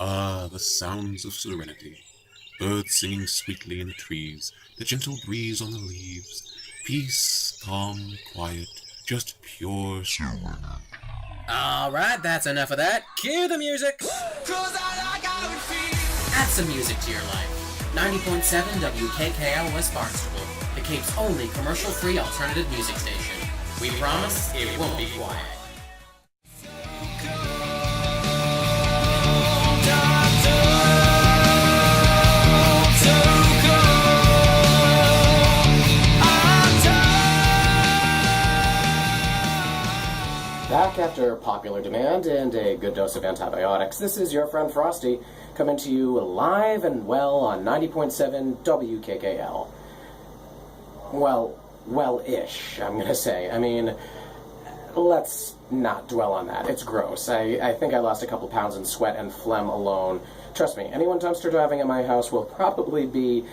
Ah, the sounds of serenity. Birds singing sweetly in the trees, the gentle breeze on the leaves. Peace, calm, quiet, just pure serenity. Alright, that's enough of that. Cue the music! Add some music to your life. 90.7 WKKL West Barnstable, the Cape's only commercial-free alternative music station. We promise it won't be quiet. Back after popular demand and a good dose of antibiotics, this is your friend Frosty coming to you live and well on 90.7 WKKL. Well-ish, I'm going to say. I mean, let's not dwell on that. It's gross. I think I lost a couple pounds in sweat and phlegm alone. Trust me, anyone dumpster diving at my house will probably be...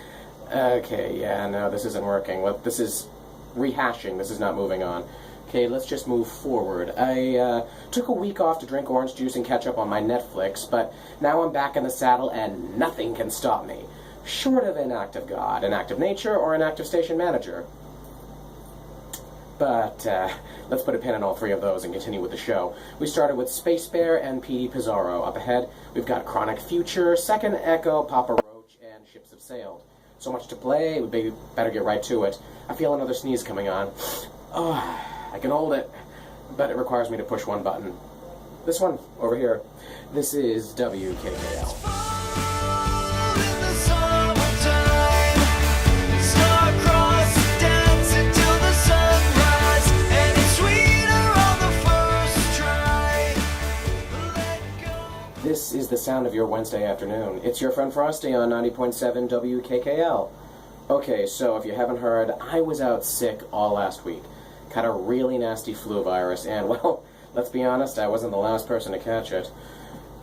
Okay, yeah, no, this isn't working. Well, this is rehashing. This is not moving on. Okay, let's just move forward. I took a week off to drink orange juice and catch up on my Netflix, but now I'm back in the saddle and nothing can stop me. Short of an act of God, an act of nature, or an act of station manager. But let's put a pin in all three of those and continue with the show. We started with Space Bear and P.D. Pizarro. Up ahead, we've got Chronic Future, Second Echo, Papa Roach, and Ships Have Sailed. So much to play, we better get right to it. I feel another sneeze coming on. Oh, I can hold it, but it requires me to push one button. This one, over here. This is WKKL. This is the sound of your Wednesday afternoon. It's your friend Frosty on 90.7 WKKL. Okay, so if you haven't heard, I was out sick all last week. Caught a really nasty flu virus, and, well, let's be honest, I wasn't the last person to catch it.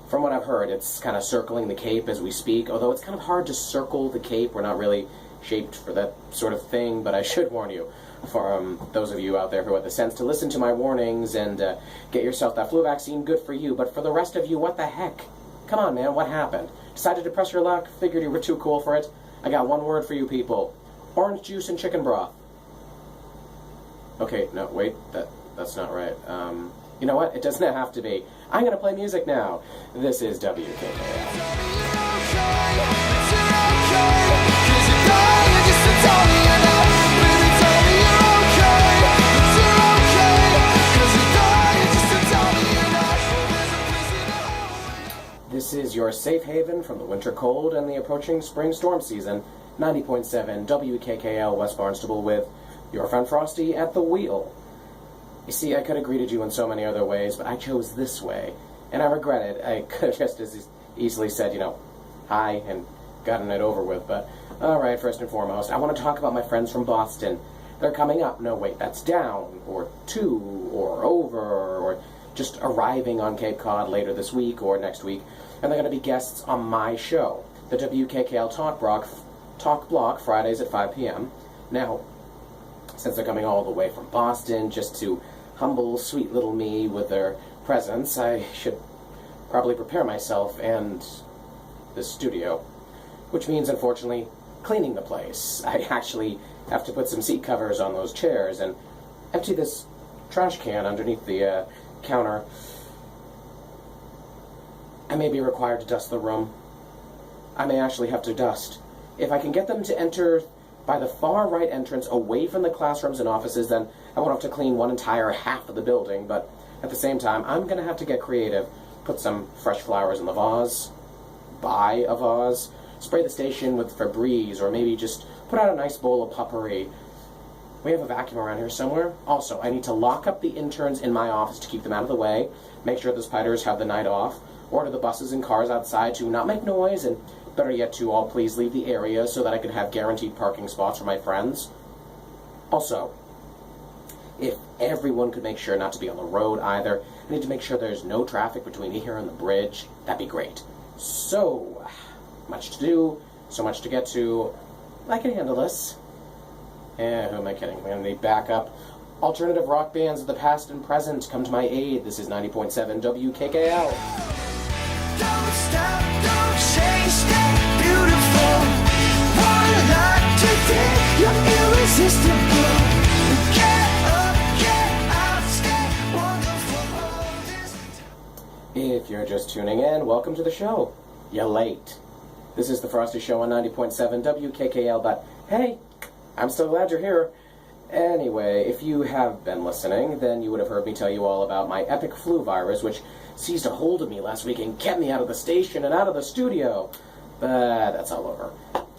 From what I've heard, it's kind of circling the Cape as we speak, although it's kind of hard to circle the Cape. We're not really shaped for that sort of thing, but I should warn you, for those of you out there who have the sense to listen to my warnings and get yourself that flu vaccine, good for you. But for the rest of you, what the heck? Come on, man, what happened? Decided to press your luck? Figured you were too cool for it? I got one word for you people. Orange juice and chicken broth. Okay, no, wait, that's not right. You know what? It doesn't have to be. I'm going to play music now. This is WKKL. This is your safe haven from the winter cold and the approaching spring storm season. 90.7 WKKL West Barnstable with your friend Frosty at the wheel. You see, I could have greeted you in so many other ways, but I chose this way, and I regret it. I could have just as easily said, you know, hi, and gotten it over with, but alright, first and foremost, I want to talk about my friends from Boston. They're coming up. No, wait, that's down, or to, or over, or just arriving on Cape Cod later this week or next week, and they're going to be guests on my show, the WKKL Talk Block, Fridays at 5 p.m. Now, since they're coming all the way from Boston just to humble, sweet little me with their presence, I should probably prepare myself and the studio, which means, unfortunately, cleaning the place. I actually have to put some seat covers on those chairs and empty this trash can underneath the counter. I may be required to dust the room. I may actually have to dust. If I can get them to enter by the far right entrance away from the classrooms and offices, then I won't have to clean one entire half of the building, but at the same time, I'm going to have to get creative. Put some fresh flowers in the vase, buy a vase, spray the station with Febreze, or maybe just put out a nice bowl of potpourri. We have a vacuum around here somewhere. Also, I need to lock up the interns in my office to keep them out of the way, make sure the spiders have the night off, order the buses and cars outside to not make noise, and better yet to all please leave the area so that I can have guaranteed parking spots for my friends. Also, if everyone could make sure not to be on the road either, I need to make sure there's no traffic between here and the bridge. That'd be great. So much to do, so much to get to. I can handle this. Yeah, who am I kidding? I'm going to need backup. Alternative rock bands of the past and present come to my aid. This is 90.7 WKKL. Don't stop. you're just tuning in, welcome to the show. You're late. This is the Frosty Show on 90.7 WKKL, but hey, I'm still glad you're here. Anyway, if you have been listening, then you would have heard me tell you all about my epic flu virus, which seized a hold of me last week and kept me out of the station and out of the studio. But that's all over.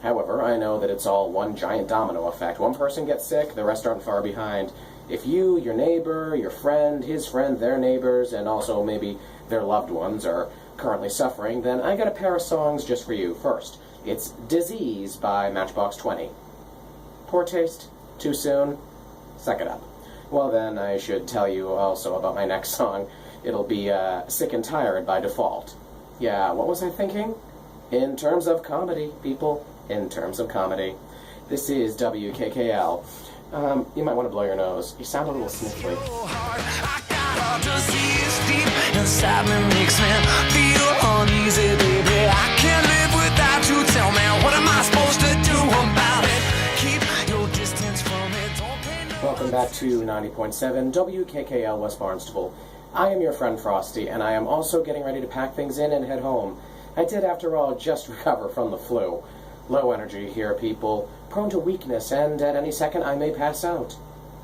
However, I know that it's all one giant domino effect. One person gets sick, the rest aren't far behind. If you, your neighbor, your friend, his friend, their neighbors, and also maybe their loved ones are currently suffering, then I got a pair of songs just for you. First, it's Disease by Matchbox 20. Poor taste? Too soon? Suck it up. Well then, I should tell you also about my next song. It'll be Sick and Tired by Default. Yeah, what was I thinking? In terms of comedy, people. In terms of comedy. This is WKKL. You might want to blow your nose. You sound a little sniffly. Disease deep inside me makes me feel uneasy, baby. I can't live without you. Tell me, what am I supposed to do about it? Keep your distance from it. Don't pay no. Welcome back to 90.7 WKKL West Barnstable. I am your friend Frosty, and I am also getting ready to pack things in and head home. I did, after all, just recover from the flu. Low energy here, people. Prone to weakness, and at any second I may pass out.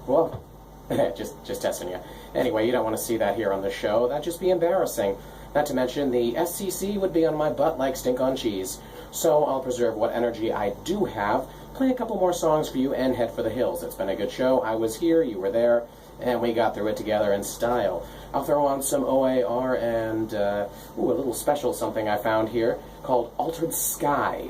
Well, just testing you. Anyway, you don't want to see that here on the show. That'd just be embarrassing. Not to mention, the SCC would be on my butt like stink on cheese. So I'll preserve what energy I do have, play a couple more songs for you, and head for the hills. It's been a good show. I was here, you were there, and we got through it together in style. I'll throw on some OAR and, a little special something I found here called Altered Sky.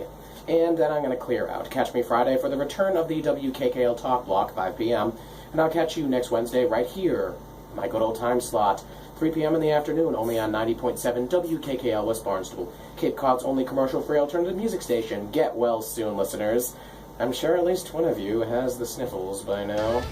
And then I'm going to clear out. Catch me Friday for the return of the WKKL Talk Block, 5 p.m., and I'll catch you next Wednesday right here, my good old time slot, 3 p.m. in the afternoon, only on 90.7 WKKL West Barnstable, Cape Cod's only commercial-free alternative music station. Get well soon, listeners. I'm sure at least one of you has the sniffles by now.